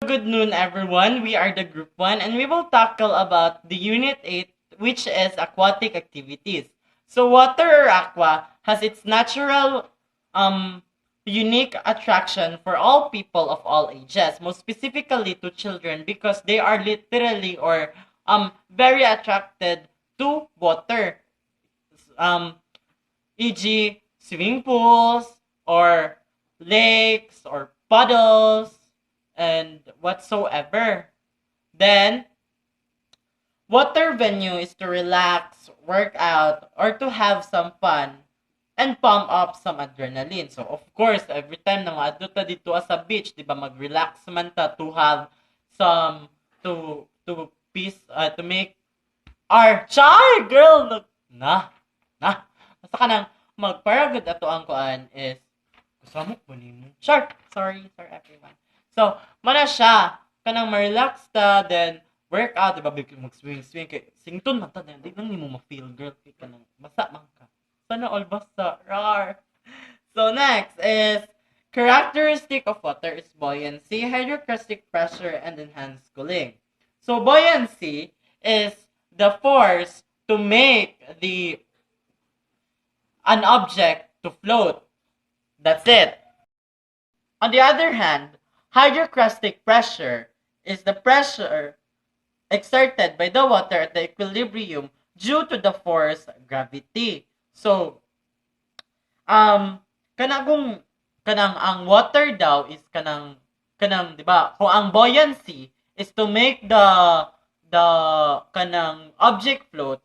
Good noon, everyone. We are the Group 1 and we will tackle about the Unit 8, which is aquatic activities. So water or aqua has its natural unique attraction for all people of all ages, most specifically to children because they are literally or very attracted to water. Um e.g. swimming pools or lakes or puddles and whatsoever. Then, water venue is to relax, work out, or to have some fun and pump up some adrenaline. So, of course, every time na maadto ta dito sa beach, di ba, mag-relax man ta to have some, to make our char, girl, basta ka nang magparagod ato ang kuan is, kusamok mo ni mo. Sure, sorry everyone. So, mana siya, kanang ma-relax ta, then, workout, diba, mag-swing, kay sington man ta, di lang ni mo ma-feel, girl, kay kanang, basa man ka. Sana all basta, rar. So, next is, characteristic of water is buoyancy, hydrocrustic pressure, and enhanced cooling. So, buoyancy is the force to make an object to float. That's it. On the other hand, hydrocrustic pressure is the pressure exerted by the water at the equilibrium due to the force gravity. So, kanang ang water daw is kanang, di ba? Kung ang buoyancy is to make the kanang object float,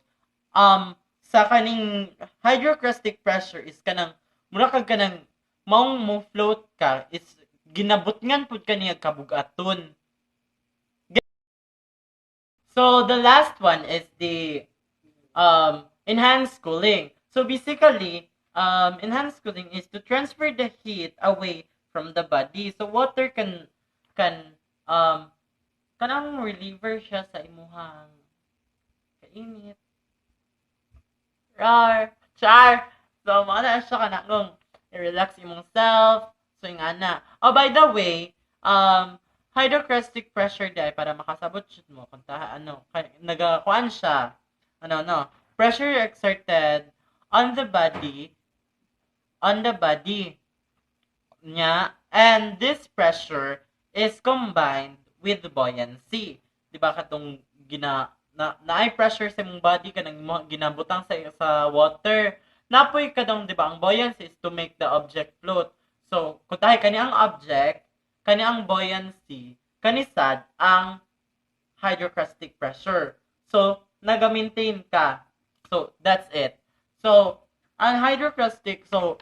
sa kaning hydrocrustic pressure is kanang mura kag kanang maong mo float ka is ginabutngan pud kaniya kabugaton. So the last one is the enhanced cooling. So basically, enhanced cooling is to transfer the heat away from the body. So water can kanang reliever siya sa imuhang kainit. Char. So, mana siya kanang i-relax imong self. So, yung ana. Oh, by the way, hydrocrustic pressure dahil para makasabot siya mo kung nagakuan siya. Pressure exerted on the body niya, and this pressure is combined with buoyancy. Di ba katong na pressure sa imong body kanang ginabutang sa water. Napoy kadong, di ba, ang buoyancy is to make the object float. So, kung tayo kani ang object, kani ang buoyancy, kanisad ang hydrocrustic pressure. So, naga-maintain ka. So, that's it. So, ang hydrocrustic, sa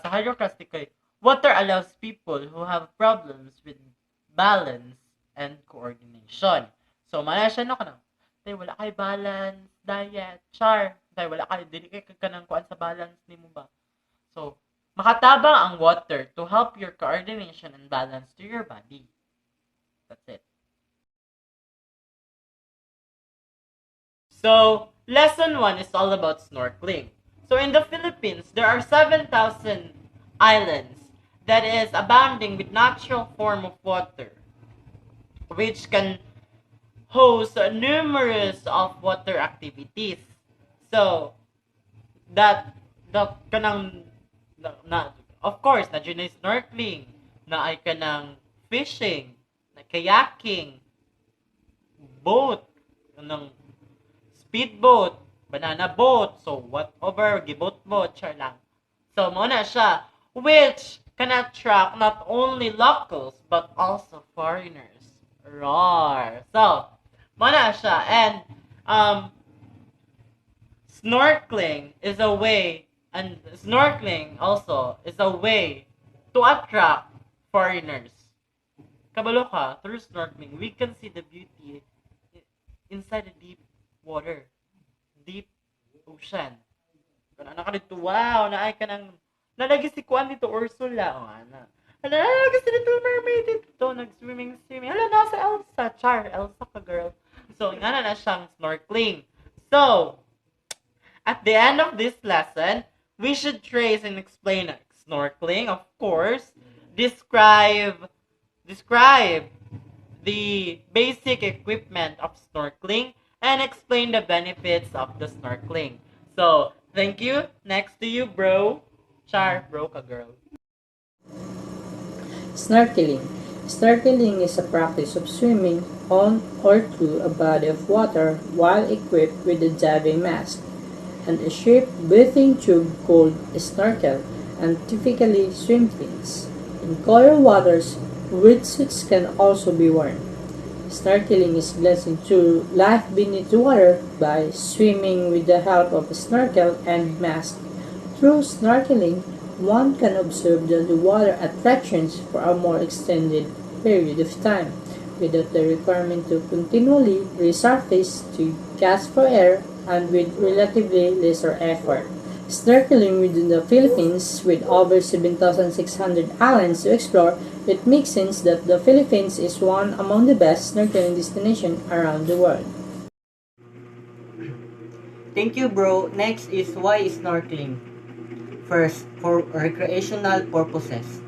hydrocrustic kay, water allows people who have problems with balance and coordination. So, mana siya kanang, wala kay balance, diet, char. Wala kay, dili kay kanang kuan sa balance nimo ba. So, makatabang ang water to help your coordination and balance to your body. That's it. So, lesson 1 is all about snorkeling. So, in the Philippines, there are 7,000 islands that is abounding with natural form of water, which can host numerous of water activities. So, of course, na dyan ay snorkeling, na ay kanang fishing, na kayaking, boat, kanang speedboat, banana boat, so whatever, gibot boat, char lang. So, muna siya, which can attract not only locals, but also foreigners. Roar! So, muna siya, and snorkeling also is a way to attract foreigners. Kabalo ka, through snorkeling, we can see the beauty inside the deep water, deep ocean. Kung ka dito, wow, naay ka ng, nalagi si Kuan dito, Ursula, nalagi si Little Mermaid dito, nag-swimming. Hala, nasa Elsa, Elsa ka, girl. So, nga na siyang snorkeling. So, at the end of this lesson, we should trace and explain snorkeling, of course. Describe the basic equipment of snorkeling and explain the benefits of the snorkeling. So, thank you. Next to you, bro. Char, bro ka girl. Snorkeling. Snorkeling is a practice of swimming on or through a body of water while equipped with a diving mask and a shaped breathing tube called a snorkel and typically swim fins. In colder waters, wetsuits can also be worn. Snorkeling is blessing to life beneath the water by swimming with the help of a snorkel and mask. Through snorkeling, one can observe the underwater attractions for a more extended period of time without the requirement to continually resurface to gasp for air and with relatively lesser effort. Snorkeling within the Philippines, with over 7,600 islands to explore, it makes sense that the Philippines is one among the best snorkeling destinations around the world. Thank you, bro. Next is why snorkeling? First, for recreational purposes.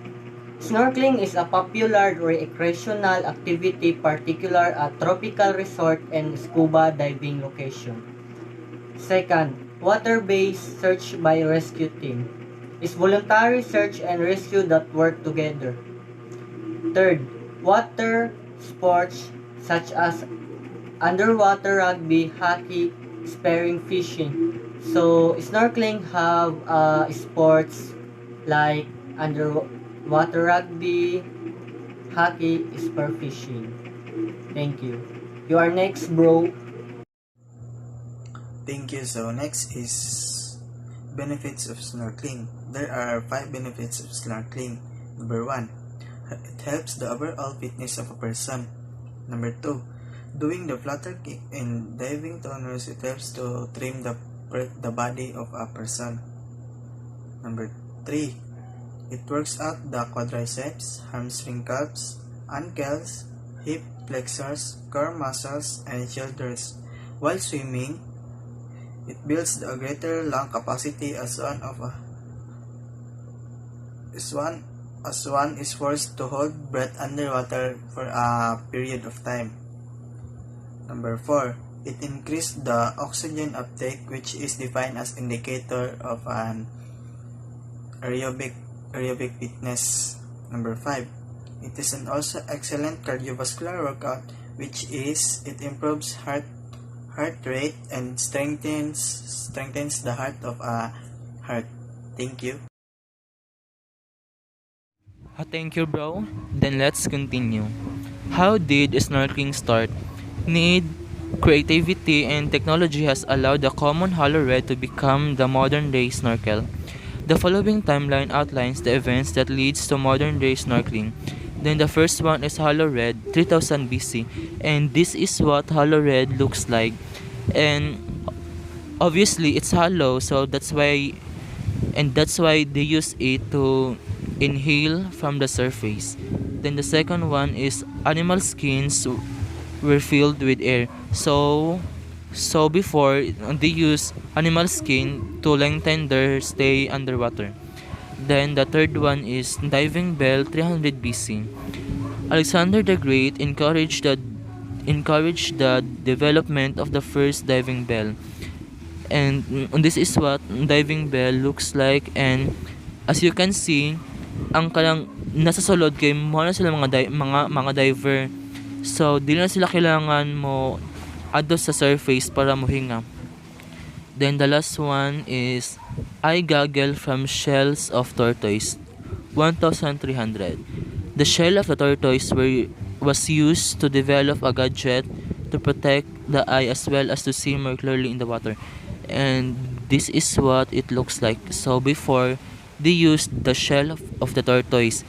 Snorkeling is a popular recreational activity, particular at tropical resort and scuba diving location. Second, water-based search by rescue team is voluntary search and rescue that work together. Third, water sports such as underwater rugby, hockey, spearing fishing. So, snorkeling have sports like underwater rugby, hockey, spear fishing. Thank you. You are next, bro. Thank you. So next is benefits of snorkeling. There are 5 benefits of snorkeling. Number 1, it helps the overall fitness of a person. Number 2, doing the flutter kick and diving toners, it helps to trim the body of a person. Number 3, it works out the quadriceps, hamstring calves, ankles, hip flexors, core muscles, and shoulders. While swimming, it builds the greater lung capacity as one is forced to hold breath underwater for a period of time. Number 4, it increases the oxygen uptake, which is defined as indicator of an aerobic fitness. Number 5, it is an also excellent cardiovascular workout, which is it improves heart rate and strengthens the heart of a heart. Thank you. Thank you, bro. Then let's continue. How did snorkeling start? Need, creativity, and technology has allowed the common hollow red to become the modern-day snorkel. The following timeline outlines the events that leads to modern-day snorkeling. Then the first one is hollow red, 3000 BC, and this is what hollow red looks like. And obviously it's hollow, so that's why they use it to inhale from the surface. Then the second one is animal skins were filled with air. So before they use animal skin to lengthen their stay underwater. Then the third one is diving bell 300 BC. Alexander the Great encouraged the development of the first diving bell. And this is what diving bell looks like, and as you can see ang kalang nasa sulod kay mo na sila mga diver, so di na sila kailangan mo adto sa surface para mohinga. Then the last one is eye goggle from shells of tortoise, 1300. The shell of the tortoise was used to develop a gadget to protect the eye as well as to see more clearly in the water. And this is what it looks like. So before, they used the shell of the tortoise.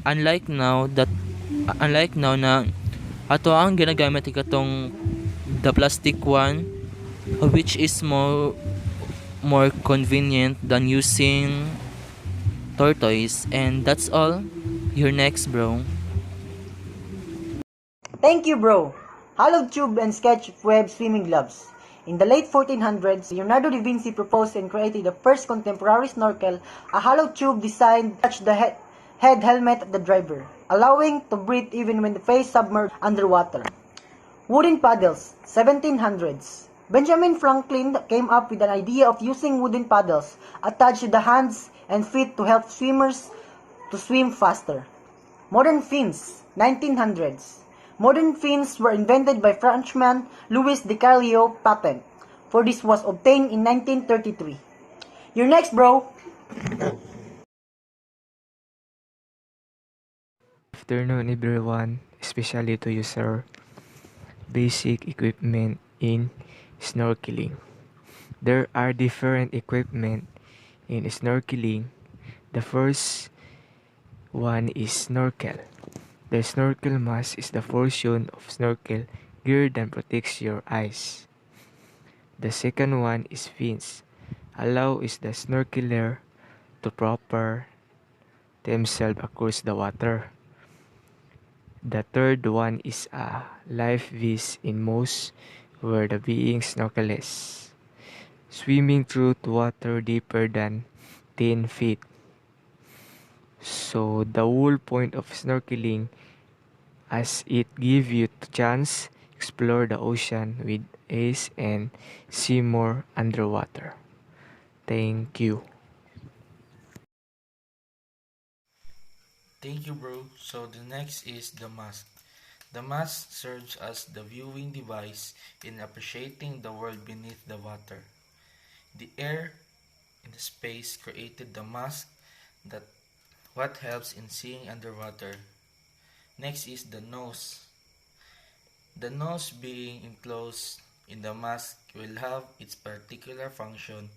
Unlike now na ato ang ginagamit ikatong the plastic one, which is more convenient than using tortoise. And that's all. You're next, bro. Thank you, bro. Hollow tube and sketch web swimming gloves. In the late 1400s, Leonardo da Vinci proposed and created the first contemporary snorkel, a hollow tube designed to touch head helmet of the driver, allowing to breathe even when the face submerged underwater. Wooden paddles, 1700s. Benjamin Franklin came up with an idea of using wooden paddles attached to the hands and feet to help swimmers to swim faster. Modern fins, 1900s. Modern fins were invented by Frenchman Louis Decario patent, for this was obtained in 1933. You're next, bro! Afternoon everyone, especially to you sir. Basic equipment in snorkeling. There are different equipment in snorkeling. The first one is snorkel. The snorkel mask is the portion of snorkel gear that protects your eyes. The second one is fins. Allow is the snorkeler to proper themselves across the water. The third one is a life vest in most where the being snorkeless, swimming through water deeper than 10 feet. So the whole point of snorkeling as it gives you the chance explore the ocean with ease and see more underwater. Thank you. Thank you, bro. So the next is the mask. The mask serves as the viewing device in appreciating the world beneath the water. The air in the space created the mask that what helps in seeing underwater. Next is the nose. The nose being enclosed in the mask will have its particular function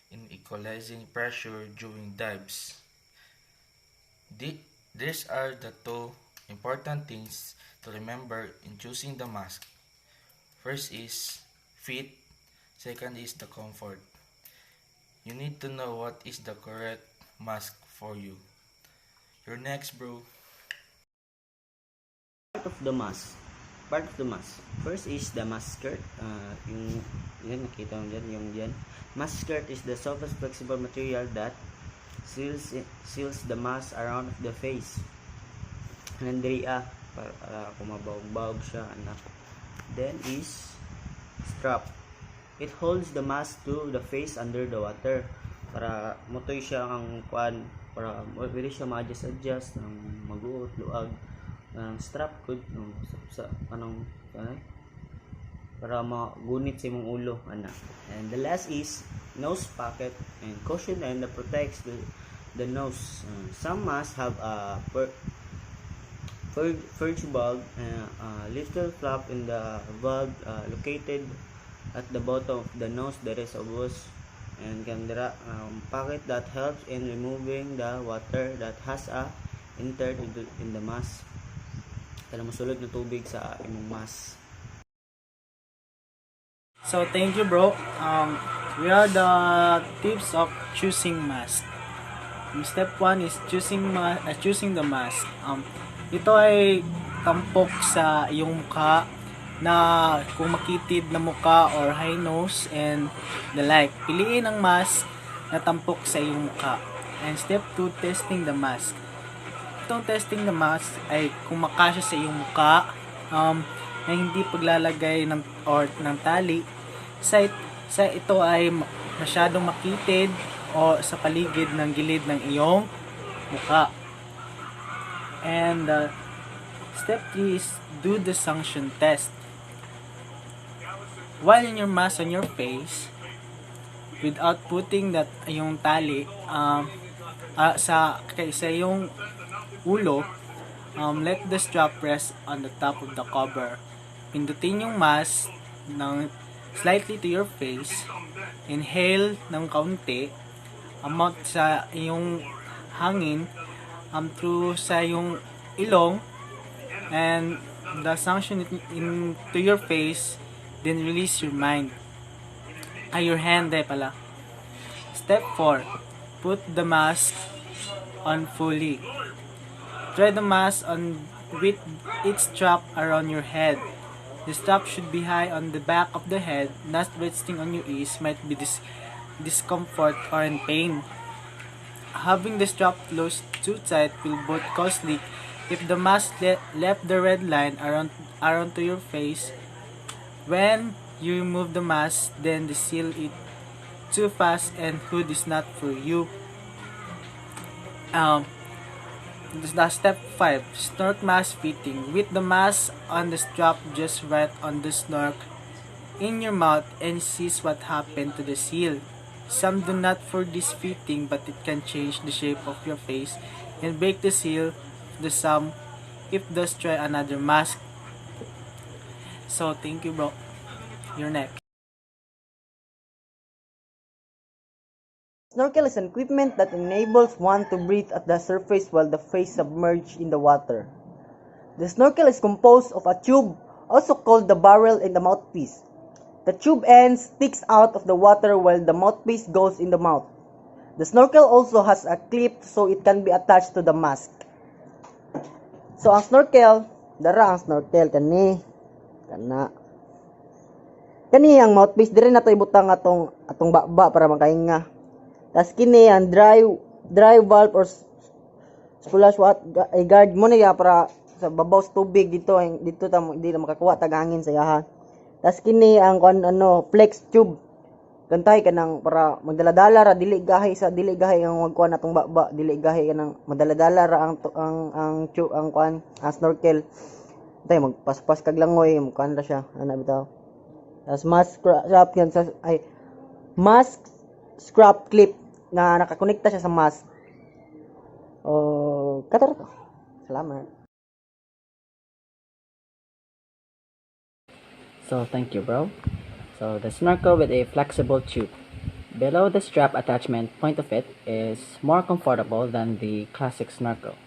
in equalizing pressure during dives. These are the two important things to remember in choosing the mask. First is fit, second is the comfort. You need to know what is the correct mask for you. You're next, bro. Part of the mask. Part of the mask. First is the mask skirt. Yan, nakita mo dyan, yung yan. Mask skirt is the softest flexible material that seals the mask around the face. Nandria, para kumabawag siya, anak. Then is strap. It holds the mask to the face under the water. Para mutoy siya ang kuan, para pwede siya ma-adjust ng maguot, luag. Strap good sa para magunit sa imong ulo ana. And the last is nose pocket and cushion and that protects the nose. Some masks have a purge bulb and a little flap in the bulb located at the bottom of the nose. There is a bus and pocket that helps in removing the water that has entered in the mask. Kaya masulod na tubig sa imong mask. So thank you, bro. We are the tips of choosing mask. Step 1 is choosing the mask. Ito ay tampok sa iyong mukha na kung makitid na mukha or high nose and the like. Piliin ang mask na tampok sa iyong mukha. And step 2, testing the mask. Itong testing the mask ay kung makasya sa iyong mukha, na hindi paglalagay ng tali sa ito ay masyadong makitid o sa paligid ng gilid ng iyong mukha. And step 3 is do the suction test. While in your mask on your face, without putting yung tali sa yung ulo, let the strap rest on the top of the cover. Pindutin yung mask ng slightly to your face. Inhale ng kaunti. Amount sa iyong hangin through sa iyong ilong. And the suction into your face. Then release your mind. Your hand pala. Step 4. Put the mask on fully. Try the mask on with its strap around your head. The strap should be high on the back of the head, not resting on your ears might be discomfort or in pain. Having the strap closed too tight will both cause leak if the mask left the red line around to your face. When you remove the mask, then the seal it too fast and hood is not for you. Um, this is step 5. Snork mask fitting. With the mask on the strap just right on the snork in your mouth and sees what happened to the seal. Some do not for this fitting, but it can change the shape of your face and break the seal. The some if does try another mask. So thank you, bro. You're next. Snorkel is an equipment that enables one to breathe at the surface while the face submerged in the water. The snorkel is composed of a tube, also called the barrel and the mouthpiece. The tube end sticks out of the water while the mouthpiece goes in the mouth. The snorkel also has a clip so it can be attached to the mask. So ang snorkel, ang snorkel kani ang mouthpiece dire na to ibutang atong baba para makahinga. Tas kini ang dry valve or splash guard mo na para sa babaw sa tubig dito di na makakuha tag hangin sa yaha. Tas kini ang flex tube. Kantay kanang para magdaladala ra dili gahi ang magkuha natong baba, dili gahi kanang madaladala ra ang snorkel. Tay magpaspas kag langoy mukan ra siya ana bitaw. Tas mask scrap clip na nakakonekta siya sa mask. Katar ko. Salamat. So thank you, bro. So the snorkel with a flexible tube. Below the strap attachment point of it is more comfortable than the classic snorkel.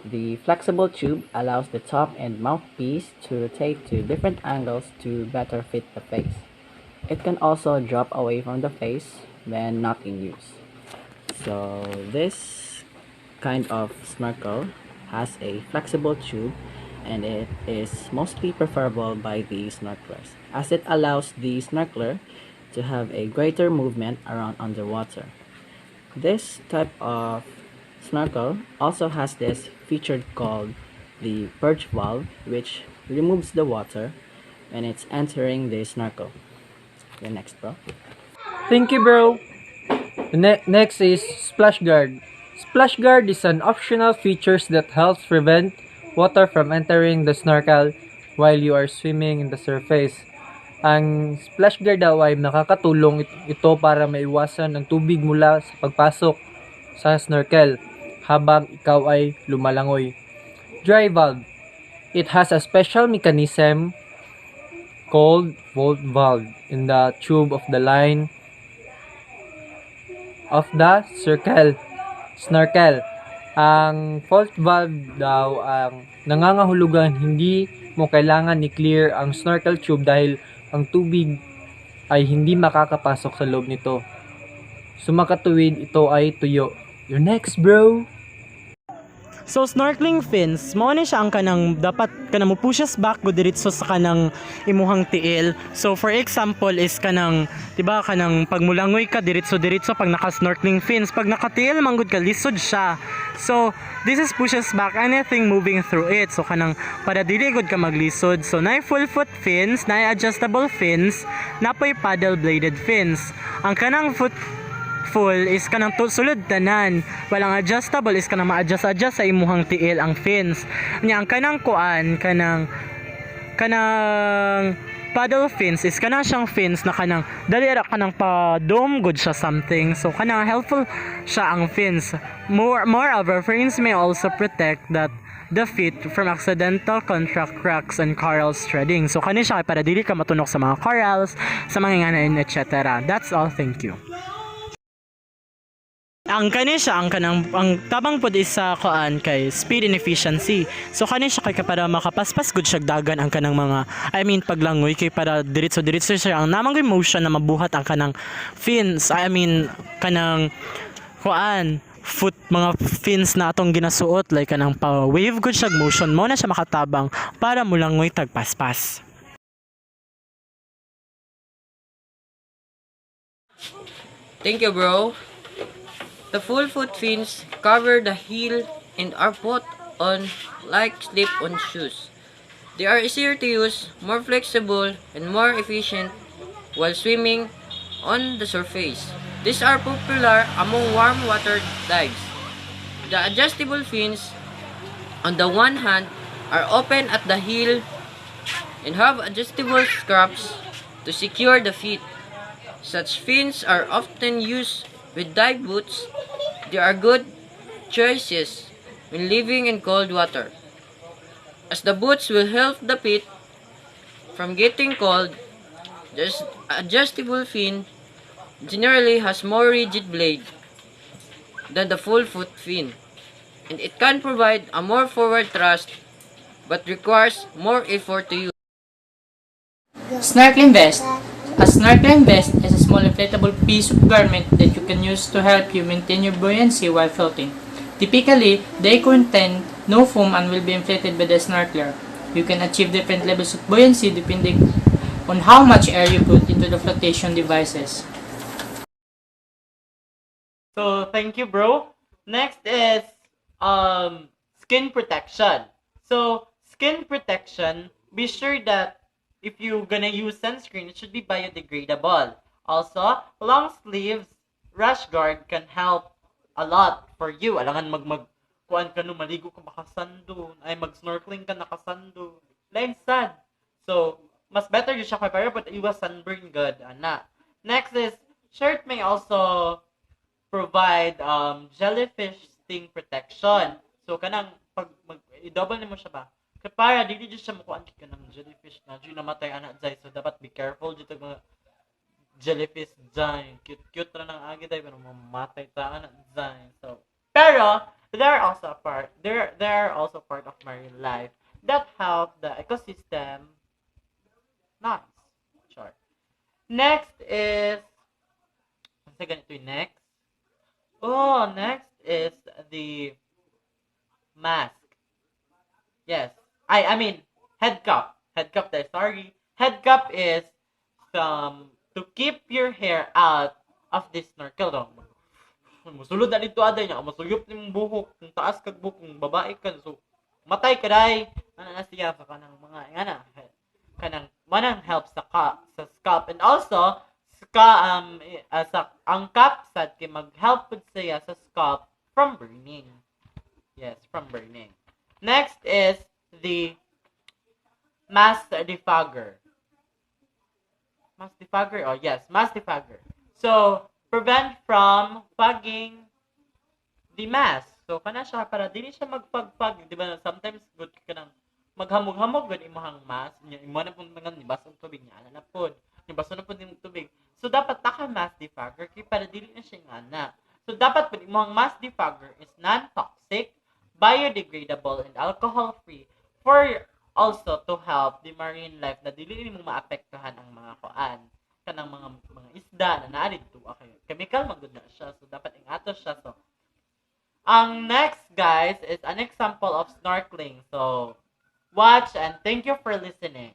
The flexible tube allows the top and mouthpiece to rotate to different angles to better fit the face. It can also drop away from the face when not in use. So this kind of snorkel has a flexible tube and it is mostly preferable by the snorkelers as it allows the snorkeler to have a greater movement around underwater. This type of snorkel also has this feature called the purge valve, which removes the water when it's entering the snorkel. You're next, bro. Thank you, bro. Next is splash guard. Splash guard is an optional feature that helps prevent water from entering the snorkel while you are swimming in the surface. Ang splash guard daw ay nakakatulong ito para maiwasan ang tubig mula sa pagpasok sa snorkel habang ikaw ay lumalangoy. Dry valve. It has a special mechanism called volt valve in the tube of the line of the snorkel. Ang fault valve daw ang nangangahulugan hindi mo kailangan i-clear ang snorkel tube dahil ang tubig ay hindi makakapasok sa loob nito. Sumakatuwid ito ay tuyo. You're next, bro! So snorkeling fins, mao ni siya ang kanang dapat kanang mo pushes back go diretso sa kanang imuhang tiil. So for example is kanang 'di ba kanang pagmulangoy ka diretso pag naka snorkeling fins, pag nakatiil manggod ka lisod siya. So this is pushes back anything moving through it. So kanang para dili gud ka maglisod. So na full foot fins, na adjustable fins, napoy paddle bladed fins. Ang kanang foot full is kanang sulod tanan, walang adjustable is kanang ma-adjust sa imuhang tiil ang fins nya. Ang kanang kuan kanang paddle fins is kanang siyang fins na kanang dali ra kanang pa dome good siya something. So kanang helpful siya ang fins. Moreover, fins may also protect the feet from accidental contract cracks and coral shredding. So kani siya para dili ka matunok sa mga corals, sa mga nganain, etc. That's all, thank you. Ang kani siya ang tabang pod is sa kuan kay speed and efficiency. So kani siya kay para makapaspas gud siya dagan ang kanang mga paglangoy kay para diretso siya ang namang motion na mabuhat ang kanang fins. Kanang kuan foot mga fins na atong ginasuot like kanang pa wave gud siya motion mo na siya makatabang para mulangoy tagpaspas. Thank you, bro. The full foot fins cover the heel and are put on like slip-on shoes. They are easier to use, more flexible, and more efficient while swimming on the surface. These are popular among warm water dives. The adjustable fins, on the one hand, are open at the heel and have adjustable straps to secure the feet. Such fins are often used with dive boots. They are good choices when living in cold water, as the boots will help the feet from getting cold. The adjustable fin generally has more rigid blade than the full foot fin, and it can provide a more forward thrust but requires more effort to use. Snorkeling vest. A snorkeling vest is a small inflatable piece of garment that you can use to help you maintain your buoyancy while floating. Typically, they contain no foam and will be inflated by the snorkeler. You can achieve different levels of buoyancy depending on how much air you put into the flotation devices. So thank you, bro. Next is skin protection. So skin protection, be sure that if you're gonna use sunscreen, it should be biodegradable. Also, long sleeves rash guard can help a lot for you. Alangan kuan ka no, maligo ka makasando, ay mag-snorkeling ka nakasando. Lain sad. So, mas better yung siya kay para but iwas sunburn good, ana. Next is shirt may also provide jellyfish sting protection. So kanang pag i-double nimo siya ba? Kaya para dili jud siya makuan ka ng jellyfish na jud namatay ana jay, so dapat be careful jud mga jellyfish jay. Cute ra nang agi day pero mamatay ta ana jay. So pero there are also part of marine life that help the ecosystem. Nice. Sure. Next is ganito yung next. Oh, next is the mask. Yes. I mean head cup. Head cup there, sorry. Head cup is to keep your hair out of the snorkel dong. Musulod na dito aday niya, masuyop ni mong buhok, kung taas kag buhok, kung babae ka, so matay ka day. Ano na siya sa kanang mga kanang manang help sa scalp, and also ang capsat kay mag-help pud siya sa scalp from burning. Yes, from burning. Next is the mask defogger. Mask defogger? Oh, yes, mask defogger. So, prevent from fogging the mask. So, kana siya para dili siya magpag-fog. Di ba, sometimes good ka nang maghamog-hamog good imong mask. Imo na pud mga nibasog tubig niya, ana na pud. Nibaso na pud yung tubig. So, dapat naka-mask defogger kay para dili na siya ngana. So, dapat pud imong mask defogger is non-toxic, biodegradable, and alcohol-free for also to help the marine life na dili nimo maapektuhan ang mga kuan kanang mga isda na naa dito. Okay, chemical magud na siya, so dapat ingato siya. So ang next guys is an example of snorkeling. So watch and thank you for listening.